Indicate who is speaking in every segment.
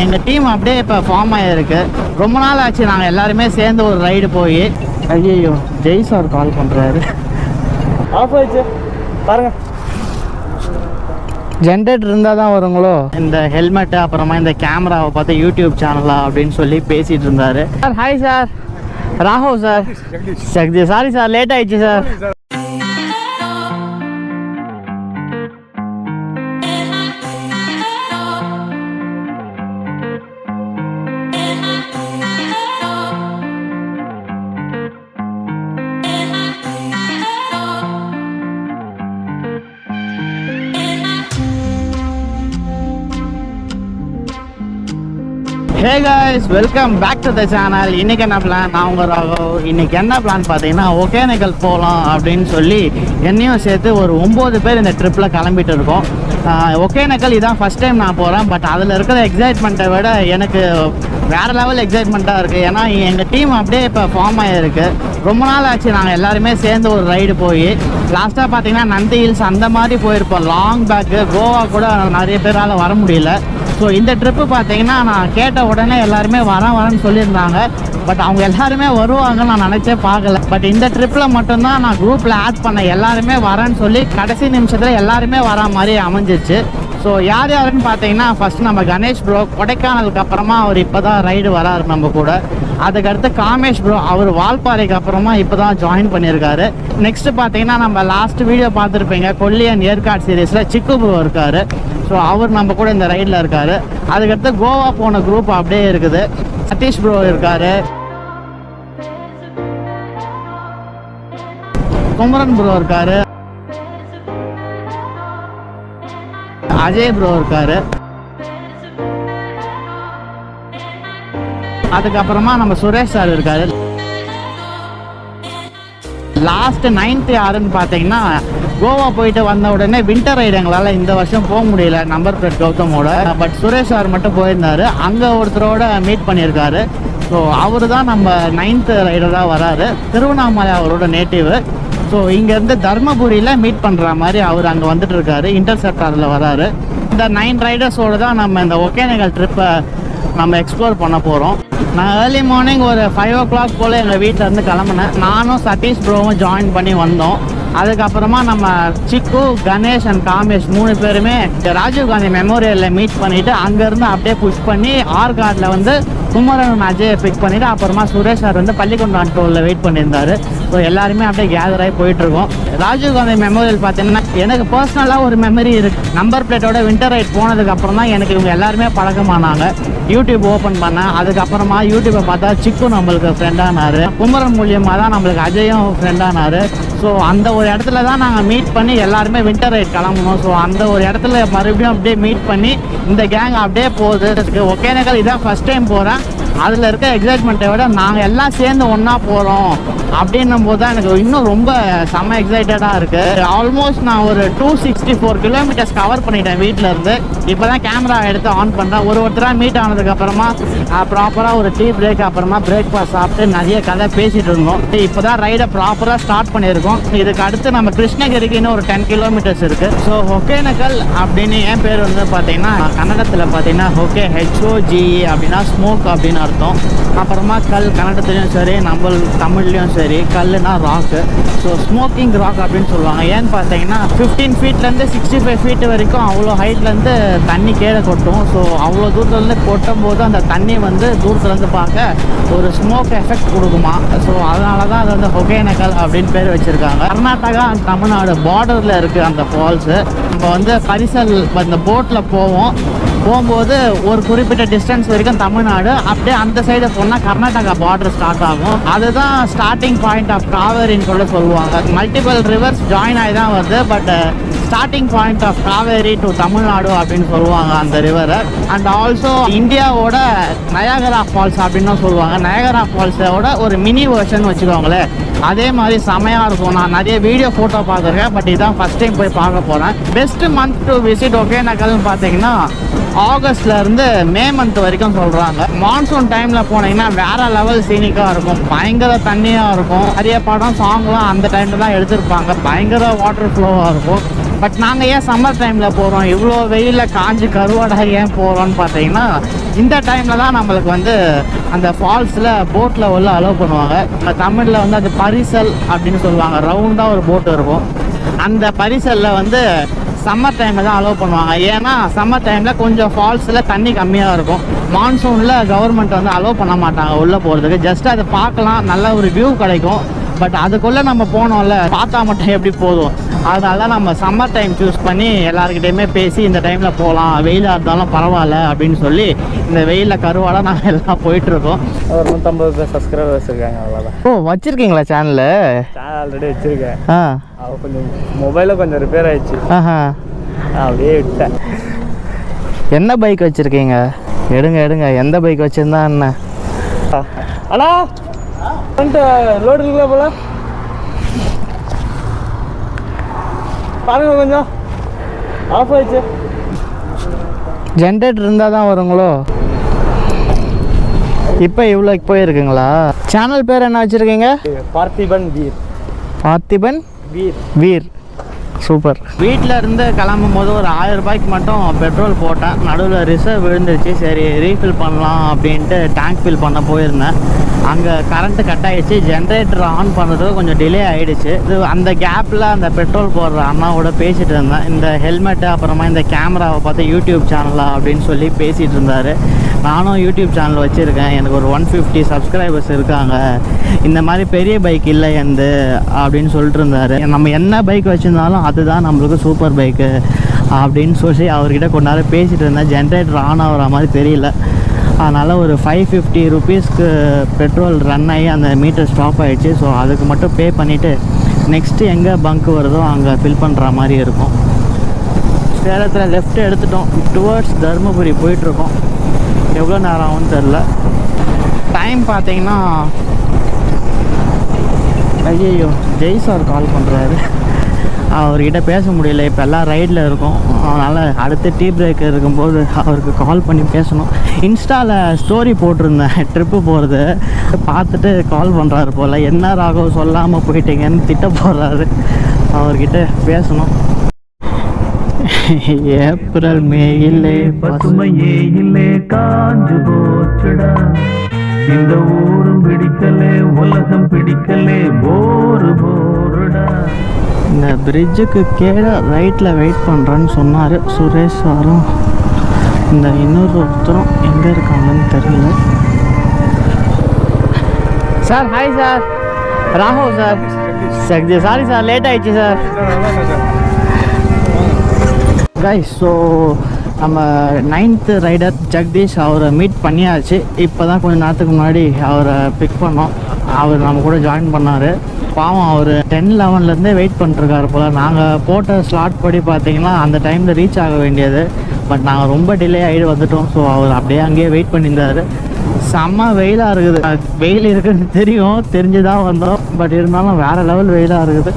Speaker 1: எங்கள் டீம் அப்படியே இப்போ ஃபார்ம் ஆகிருக்கு. ரொம்ப நாள் ஆச்சு நாங்கள் எல்லாருமே சேர்ந்து ஒரு ரைடு போய். ஐயோ ஜெய் சார் கால் பண்ணுறாரு. ஆஃப் ஆயிடுச்சு பாருங்க. ஜென்ரேட்டர் இருந்தால் தான் வருங்களோ. இந்த ஹெல்மெட்டு அப்புறமா இந்த கேமராவை பார்த்து யூடியூப் சேனலா அப்படின்னு சொல்லி பேசிகிட்டு இருந்தார். Sir hi sir. Raghav sir. Jagdish sorry sir late ஆயிடுச்சு sir. Hey guys, welcome back to the channel. இன்னைக்கு என்ன பிளான்? நான் உங்கள் ராகவ். இன்னைக்கு என்ன பிளான் பார்த்தீங்கன்னா ஒகேனக்கல் போகலாம் அப்படின்னு சொல்லி என்னையும் சேர்த்து ஒரு 9 பேர் இந்த ட்ரிப்பில் கிளம்பிட்டு இருக்கோம். ஒகேனக்கல் இதான் ஃபஸ்ட் டைம் நான் போகிறேன். பட் அதில் இருக்கிற எக்ஸைட்மெண்ட்டை விட எனக்கு வேறு லெவல் எக்ஸைட்மெண்ட்டாக இருக்குது. ஏன்னா எங்கள் டீம் அப்படியே இப்போ ஃபார்ம் ஆகிருக்கு. ரொம்ப நாள் ஆச்சு நாங்கள் எல்லாருமே சேர்ந்து ஒரு ரைடு போய். லாஸ்ட்டாக பார்த்தீங்கன்னா நந்தி ஹில்ஸ் அந்த மாதிரி போயிருப்போம். லாங் பேக்கு கோவா கூட நிறைய பேரால் வர முடியல. ஸோ இந்த ட்ரிப்பு பார்த்தீங்கன்னா நான் கேட்ட உடனே எல்லாருமே வரேன்னு சொல்லியிருந்தாங்க. பட் அவங்க எல்லாருமே வருவாங்கன்னு நான் நினச்சே பார்க்கல. பட் இந்த ட்ரிப்பில் மட்டும்தான் நான் குரூப்பில் ஆட் பண்ணேன். எல்லாருமே வரேன்னு சொல்லி கடைசி நிமிஷத்தில் எல்லாருமே வரா மாதிரி அமைஞ்சிச்சு. ஸோ யார் யாருன்னு பார்த்தீங்கன்னா ஃபஸ்ட் நம்ம கணேஷ் ப்ரோ கொடைக்கானலுக்கு அப்புறமா அவர் இப்போ தான் ரைடு வராரு நம்ம கூட. அதுக்கடுத்து காமேஷ் ப்ரோ அவர் வால்பாறைக்கு அப்புறமா இப்போ தான் ஜாயின் பண்ணியிருக்காரு. நெக்ஸ்ட்டு பார்த்தீங்கன்னா நம்ம லாஸ்ட் வீடியோ பார்த்துருப்பீங்க கொல்லியன் ஏற்காடு சீரீஸில் சிக்கு ப்ரோ இருக்கார். ஸோ அவர் நம்ம கூட இந்த ரைடில் இருக்கார். அதுக்கடுத்து கோவா போன குரூப் அப்படியே இருக்குது. சதீஷ் ப்ரோ இருக்கார், குமரன் ப்ரோ இருக்கார், அஜய் ப்ரோ இருக்கார். அதுக்கப்புறமா நம்ம சுரேஷ் சார் இருக்காரு. லாஸ்ட் 9th யாருன்னு பார்த்தீங்கன்னா கோவா போயிட்டு வந்த உடனே வின்டர் ரைடு எங்களால் இந்த வருஷம் போக முடியல நம்பர் பிளேட் கௌதமோட. பட் சுரேஷ் சார் மட்டும் போயிருந்தாரு. அங்கே ஒருத்தரோட மீட் பண்ணியிருக்காரு. ஸோ அவர் தான் நம்ம 9th ரைடராக வராரு. திருவண்ணாமலை அவரோட நேட்டிவ். ஸோ இங்கேருந்து தர்மபுரியில் மீட் பண்ணுற மாதிரி அவர் அங்கே வந்துட்டு இருக்காரு. இன்டர்செப்டாரில் வராரு. இந்த 9 ரைடர்ஸோடு தான் நம்ம இந்த ஒகேனக்கல் ட்ரிப்பை நம்ம எக்ஸ்ப்ளோர் பண்ண போகிறோம். நான் ஏர்லி மார்னிங் ஒரு 5 o'clock போல் எங்கள் வீட்டிலேருந்து கிளம்புனேன். நானும் சதீஷ் ப்ரோவும் ஜாயின் பண்ணி வந்தோம். அதுக்கப்புறமா நம்ம சிக்கு, கணேஷ் அண்ட் காமேஷ் 3 பேருமே ராஜீவ் காந்தி மெமோரியலில் மீட் பண்ணிவிட்டு அங்கேருந்து அப்படியே புஷ் பண்ணி ஆர்கார்டில் வந்து குமரன் அஜயை பிக் பண்ணிவிட்டு அப்புறமா சுரேஷ் சார் வந்து பள்ளிக்கொண்டான் டோலில் வெயிட் பண்ணியிருந்தார். ஸோ எல்லாருமே அப்படியே கேதர் ஆகி போயிட்டுருக்கோம். ராஜீவ் காந்தி மெமோரியல் பார்த்தீங்கன்னா எனக்கு பர்சனலாக ஒரு மெமரி இருக்குது. நம்பர் பிளேட்டோட வின்டர் ரைட் போனதுக்கப்புறம் தான் எனக்கு இவங்க எல்லாருமே பழக்கமானாங்க. யூடியூப் ஓப்பன் பண்ணேன். அதுக்கப்புறமா யூடியூப்பை பார்த்தா சிக்கு நம்மளுக்கு ஃப்ரெண்டானார். குமரன் மூலியமாக தான் நம்மளுக்கு அஜயும் ஃப்ரெண்டானார். ஸோ அந்த ஒரு இடத்துல தான் நாங்கள் மீட் பண்ணி எல்லாருமே வின்டர் ரைட் கிளம்பணும். ஸோ அந்த ஒரு இடத்துல மறுபடியும் அப்படியே மீட் பண்ணி இந்த கேங் அப்படியே போகுது. ஒகேனக்கல் இதான் ஃபஸ்ட் டைம் போகிறேன். அதில் இருக்க எக்ஸைட்மெண்ட்டை விட நாங்கள் எல்லாம் சேர்ந்து ஒன்றா போகிறோம் அப்படின்னும் போது தான் எனக்கு இன்னும் ரொம்ப செம்ம எக்ஸைட்டடாக இருக்குது. ஆல்மோஸ்ட் நான் ஒரு 264 kilometers கவர் பண்ணிட்டேன் வீட்டில் இருந்து. இப்போ தான் கேமரா எடுத்து ஆன் பண்ணுறேன். ஒருத்தராக மீட் ஆனதுக்கப்புறமா ப்ராப்பராக ஒரு டீ பிரேக் அப்புறமா பிரேக்ஃபாஸ்ட் சாப்பிட்டு நிறைய கதை பேசிகிட்டு இருந்தோம். இப்போ தான் ரைடை ப்ராப்பராக ஸ்டார்ட் பண்ணியிருக்கோம். இதுக்கு அடுத்து நம்ம கிருஷ்ணகிரிக்கு இன்னும் ஒரு 10 kilometers இருக்குது. ஸோ ஒகேனக்கல் அப்படின்னு என் பேர் வந்து பார்த்தீங்கன்னா கன்னடத்தில் பார்த்தீங்கன்னா ஹொகே HOGE அப்படின்னா ஸ்மோக் அப்படின்னு அர்த்தம். அப்புறமா கல் கன்னடத்துலையும் சரி நம்ம தமிழ்லையும் சரி கல்லுனா ராக்கு. ஸோ ஸ்மோக்கிங் ராக் அப்படின்னு சொல்லுவாங்க. ஏன்னு பார்த்தீங்கன்னா 15 feetலேருந்து 65 feet வரைக்கும் அவ்வளோ ஹைட்லேருந்து தண்ணி கீழே கொட்டும். ஸோ அவ்வளோ தூரத்துலேருந்து கொட்டும் போது அந்த தண்ணி வந்து தூரத்துலேருந்து பார்க்க ஒரு ஸ்மோக் எஃபெக்ட் கொடுக்குமா. ஸோ அதனால தான் அது வந்து ஒகேனக்கல் அப்படின்னு பேர் வச்சுருக்காங்க. கர்நாடகா அண்ட் தமிழ்நாடு பார்டரில் இருக்குது அந்த ஃபால்ஸு. நம்ம வந்து பரிசல் இந்த போட்டில் போகும்போது ஒரு குறிப்பிட்ட டிஸ்டன்ஸ் வரைக்கும் தமிழ்நாடு, அப்படியே அந்த சைடு போனால் கர்நாடகா பார்டர் ஸ்டார்ட் ஆகும். அதுதான் ஸ்டார்டிங் பாயிண்ட் ஆஃப் காவேரின்னு சொல்லுவாங்க. மல்டிபிள் ரிவர்ஸ் ஜாயின் ஆகி தான் வருது. But starting point of Kaveri to Tamil Nadu அப்படின்னு சொல்லுவாங்க அந்த ரிவரை. அண்ட் ஆல்சோ இந்தியாவோட நயாகரா ஃபால்ஸ் அப்படின்னு சொல்லுவாங்க. நயாகரா ஃபால்ஸோட ஒரு மினி வெர்ஷன் வச்சுக்கோங்களேன். அதே மாதிரி செமையாக இருக்கும். நான் நிறைய வீடியோ ஃபோட்டோ பார்த்துருக்கேன். பட் இதுதான் ஃபஸ்ட் டைம் போய் பார்க்க போகிறேன். பெஸ்ட் மந்த் டு விசிட் ஒகேனக்கல்னு பார்த்தீங்கன்னா ஆகஸ்ட்லேருந்து மே மந்த் வரைக்கும் சொல்கிறாங்க. மான்சூன் டைமில் போனீங்கன்னா வேறு லெவல் சீனிக்காக இருக்கும். பயங்கர தண்ணியாக இருக்கும். நிறைய படம் சாங்லாம் அந்த டைமில் தான் எடுத்திருப்பாங்க. பயங்கர வாட்டர் ஃப்ளோவாக இருக்கும். பட் நாங்கள் ஏன் சம்மர் டைமில் போகிறோம், இவ்வளோ வெயிலில் காஞ்சி கருவாடாக ஏன் போகிறோன்னு பார்த்தீங்கன்னா, இந்த டைமில் தான் நம்மளுக்கு வந்து அந்த ஃபால்ஸில் போட்டில் உள்ள அலோவ் பண்ணுவாங்க. நம்ம தமிழில் வந்து அது பரிசல் அப்படின்னு சொல்லுவாங்க. ரவுண்டாக ஒரு போட்டு இருக்கும். அந்த பரிசலில் வந்து சம்மர் டைமில் தான் அலோவ் பண்ணுவாங்க. ஏன்னா சம்மர் டைமில் கொஞ்சம் ஃபால்ஸில் தண்ணி கம்மியாக இருக்கும். மான்சூனில் கவர்மெண்ட் வந்து அலோவ் பண்ண மாட்டாங்க உள்ளே போகிறதுக்கு. ஜஸ்ட் அதை பார்க்கலாம், நல்ல ஒரு வியூ கிடைக்கும். பட் அதுக்குள்ளே நம்ம போனோம்ல, பார்த்தா மட்டும் எப்படி போதும். அதனால நம்ம சம்மர் டைம் சூஸ் பண்ணி எல்லாருக்கிட்டையுமே பேசி இந்த டைமில் போகலாம், வெயிலாக இருந்தாலும் பரவாயில்ல அப்படின்னு சொல்லி இந்த வெயிலில் கருவாடாக நாங்கள் எல்லாம் போயிட்டுருக்கோம்.
Speaker 2: ஒரு 150 பேர் சப்ஸ்கிரைபர்ஸ் இருக்காங்க, அவ்வளோதான்.
Speaker 1: ஓ, வச்சுருக்கீங்களா சேனலு?
Speaker 2: சேனல் ஆல்ரெடி வச்சுருக்கேன். அவள் கொஞ்சம் மொபைலில் கொஞ்சம் ரிப்பேர் ஆயிடுச்சு. அப்படியே விட்டேன்.
Speaker 1: என்ன பைக் வச்சுருக்கீங்க? எடுங்க. எந்த பைக் வச்சுருந்தா என்ன?
Speaker 2: அண்ணா லோடு இருக்குல்ல போல பாருங்க, கொஞ்சம் ஆஃப் ஆயிடுச்சு.
Speaker 1: ஜென்ரேட்டர் இருந்தால் தான் வருங்களோ? இப்போ இவ்வளோக்கு போயிருக்குங்களா? சேனல் பேர் என்ன வச்சுருக்கீங்க? பார்த்திபன் வீர். சூப்பர். வீட்டில் இருந்து கிளம்பும் போது ஒரு 1000 ரூபாய்க்கு மட்டும் பெட்ரோல் போட்டேன். நடுவில் ரிசர்வ் விழுந்துருச்சு. சரி ரீஃபில் பண்ணலாம் அப்படின்ட்டு டேங்க் ஃபில் பண்ண போயிருந்தேன். அங்கே கரண்ட்டு கட் ஆகிடுச்சு. ஜென்ரேட்டர் ஆன் பண்ணுறதுக்கு கொஞ்சம் டிலே ஆகிடுச்சு. இது அந்த கேப்பில் அந்த பெட்ரோல் போடுற அண்ணாவோட பேசிகிட்டு இருந்தேன். இந்த ஹெல்மெட்டு அப்புறமா இந்த கேமராவை பார்த்து யூடியூப் சேனலா அப்படின்னு சொல்லி பேசிகிட்டு இருந்தார். நானும் யூடியூப் சேனல் வச்சுருக்கேன். எனக்கு ஒரு 150 சப்ஸ்கிரைபர்ஸ் இருக்காங்க. இந்த மாதிரி பெரிய பைக் இல்லை எந்து அப்படின்னு சொல்லிட்டு இருந்தார். நம்ம என்ன பைக் வச்சுருந்தாலும் அதுதான் நம்மளுக்கு சூப்பர் பைக்கு அப்படின்னு சொல்லி அவர்கிட்ட கொஞ்ச நேரம் பேசிகிட்டு இருந்தேன். ஜென்ரேட்டர் ஆன் ஆகிற மாதிரி தெரியல. அதனால் ஒரு 550 ருபீஸ்க்கு பெட்ரோல் ரன் ஆகி அந்த மீட்டர் ஸ்டாப் ஆகிடுச்சு. ஸோ அதுக்கு மட்டும் பே பண்ணிவிட்டு நெக்ஸ்ட்டு எங்கே பங்க் வருதோ அங்கே ஃபில் பண்ணுற மாதிரி இருக்கும். சேலத்தில் லெஃப்ட் எடுத்துட்டோம். டுவர்ட்ஸ் தர்மபுரி போயிட்டுருக்கோம். எவ்வளோ நேரம் ஆகும்னு தெரில. டைம் பார்த்தீங்கன்னா, ஐயோ ஜெய் சார் கால் பண்ணுறாரு. அவர்கிட்ட பேச முடியல. இப்போ எல்லாம் ரைடில் இருக்கும். அதனால் அடுத்து டீ பிரேக் இருக்கும்போது அவருக்கு கால் பண்ணி பேசணும். இன்ஸ்டாவில் ஸ்டோரி போட்டிருந்தேன் ட்ரிப்பு போகிறது. பார்த்துட்டு கால் பண்ணுறாரு போல். என்ன ராகவ் சொல்லாமல் போயிட்டீங்கன்னு திட்ட போடுறாரு. அவர்கிட்ட பேசணும். ஏப்ரல் மேயிலே பசுமையே இல்லை, காஞ்சு போச்சுடா. இந்த ஊரும் பிடிக்கலே, உலகம் பிடிக்கலே, போருடா. இந்த பிரிட்ஜுக்கு கீழே ரைட்டில் வெயிட் பண்ணுறேன்னு சொன்னார் சுரேஷ் சாரும். இந்த இன்னொருத்தரும் எங்கே இருக்காங்கன்னு தெரியல. Sir hi sir, Raghav sir. Sorry sir, late ஆயிடுச்சு சார். கைஸ், ஸோ நம்ம 9th ரைடர் ஜெகதீஷ் அவரை மீட் பண்ணியாச்சு. இப்போ தான் கொஞ்சம் நேரத்துக்கு முன்னாடி அவரை பிக் பண்ணோம். அவர் நம்ம கூட ஜாயின் பண்ணார். பாவம் அவர் 10-11லேருந்தே வெயிட் பண்ணிருக்காரு போல். நாங்கள் போட்ட ஸ்லாட் படி பார்த்தீங்கன்னா அந்த டைமில் ரீச் ஆக வேண்டியது. பட் நாங்கள் ரொம்ப டிலே ஆகிட்டு வந்துட்டோம். ஸோ அவர் அப்படியே அங்கேயே வெயிட் பண்ணியிருந்தார். செம்ம வெயிலாக இருக்குது. வெயில் இருக்குதுன்னு தெரிஞ்சு தான் வந்தோம். பட் இருந்தாலும் வேறு லெவல் வெயிலாக இருக்குது.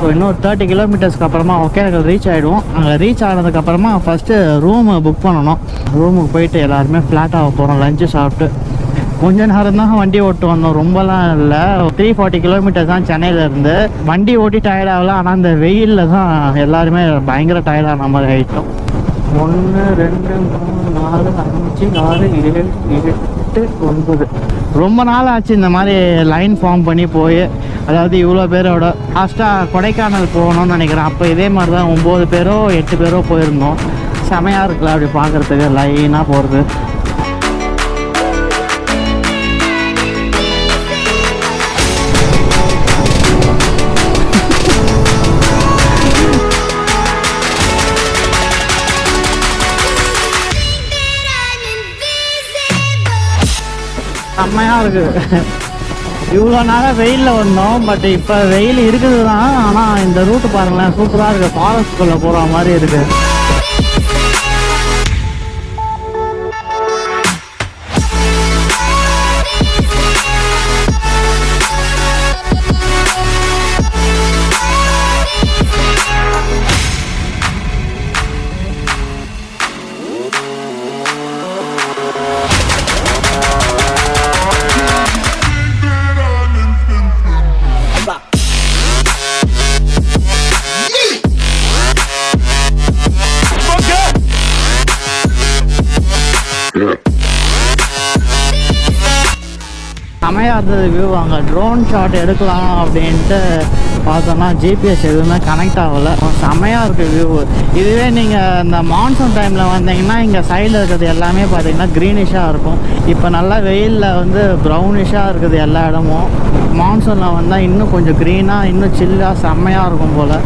Speaker 1: ஸோ இன்னும் 30 கிலோமீட்டர்ஸ்க்கு அப்புறமா ஒகேனக்கல் ரீச் ஆகிடுவோம். அங்கே ரீச் ஆனதுக்கப்புறமா ஃபஸ்ட்டு ரூமு புக் பண்ணணும். ரூமுக்கு போயிட்டு எல்லாருமே ஃப்ளாட் ஆக போகிறோம். லஞ்சு சாப்பிட்டு கொஞ்ச நேரம் தான் வண்டி ஓட்டு வந்தோம். ரொம்பலாம் இல்லை. 340 கிலோமீட்டர்ஸ் தான் சென்னையிலேருந்து. வண்டி ஓட்டி டயர்டாகலாம். ஆனால் அந்த வெயிலில் தான் எல்லாருமே பயங்கர டயர்டான மாதிரி ஆகிட்டோம். 1 2 3 4 5 6 7 8 9 ரொம்ப நாள் ஆச்சு இந்த மாதிரி லைன் ஃபார்ம் பண்ணி போய். அதாவது இவ்வளோ பேரோட லாஸ்ட்டாக கொடைக்கானல் போகணும்னு நினைக்கிறேன். அப்போ இதே மாதிரி தான் 9 பேரோ 8 பேரோ போயிருந்தோம். செமையாக இருக்குல்ல அப்படி பார்க்குறதுக்கு லைனாக போகிறது. செம்மையாக இருக்குது. இவ்வளோ நாளாக வெயிலில் வந்தோம். பட் இப்போ வெயில் இருக்குது தான். ஆனால் இந்த ரூட்டு பாருங்களேன், சூப்பராக இருக்குது. ஃபாரஸ்ட்குள்ளே போகிற மாதிரி இருக்குது. செமையாக இருந்தது வியூ. அங்கே ட்ரோன் ஷாட் எடுக்கலாம் அப்படின்ட்டு பார்த்தோன்னா ஜிபிஎஸ் எதுவுமே கனெக்ட் ஆகலை. செமையாக இருக்குது வியூ. இதுவே நீங்கள் இந்த மான்சூன் டைமில் வந்தீங்கன்னா இங்கே சைடில் இருக்கிறது எல்லாமே பார்த்தீங்கன்னா க்ரீனிஷாக இருக்கும். இப்போ நல்லா வெயிலில் வந்து ப்ரௌனிஷாக இருக்குது எல்லா இடமும். மான்சூனில் வந்தால் இன்னும் கொஞ்சம் க்ரீனாக இன்னும் சில்லாக செம்மையாக இருக்கும் போல்.